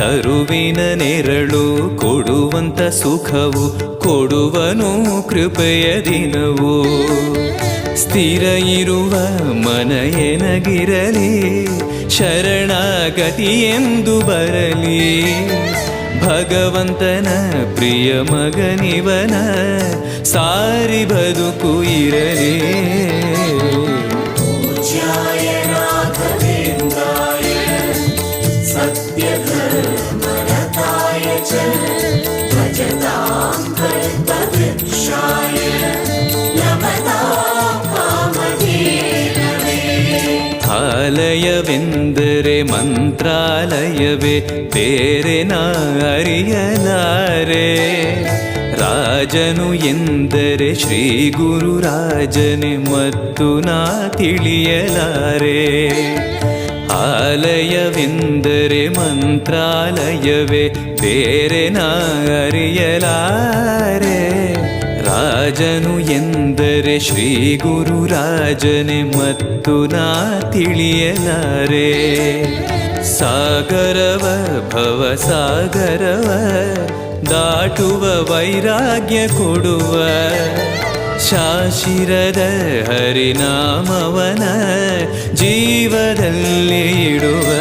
ತರುವಿನ ನೆರಳು ಕೊಡುವಂತ ಸುಖವು ಕೊಡುವನು ಕೃಪೆಯ ದಿನವು. ಸ್ಥಿರ ಇರುವ ಮನ ಎನಗಿರಲಿ ಶರಣಾಗತಿ ಎಂದು ಬರಲಿ. ಭಗವಂತನ ಪ್ರಿಯ ಮಗನಿವನ ಸಾರಿ ಬದುಕು ಇರಲಿ. ಆಲಯವೆಂದರೆ ಮಂತ್ರಾಲಯವೇ ಬೇರೆ ನಾ ಅರಿಯಲಾರೆ. ರಾಜನು ಎಂದರೆ ಶ್ರೀ ಗುರು ರಾಜನೇ ಮತ್ತು ನಾ ತಿಳಿಯಲಾರೆ. ಆಲಯವೆಂದರೆ ಮಂತ್ರಾಲಯವೇ ಬೇರೆ ನಾ ಅರಿಯಲಾರೆ. ರಾಜನು ಎಂದರೆ ಶ್ರೀ ಗುರು ರಾಜನೇ ಮತ್ತು ನಾ ತಿಳಿಯಲಾರೆ. ಸಾಗರವ ಭವ ಸಾಗರವ ದಾಟುವ ವೈರಾಗ್ಯ ಕೊಡುವ ಶಾಶಿರದ ಹರಿನಾಮವನ ಜೀವದಲ್ಲಿ ಇಡುವ.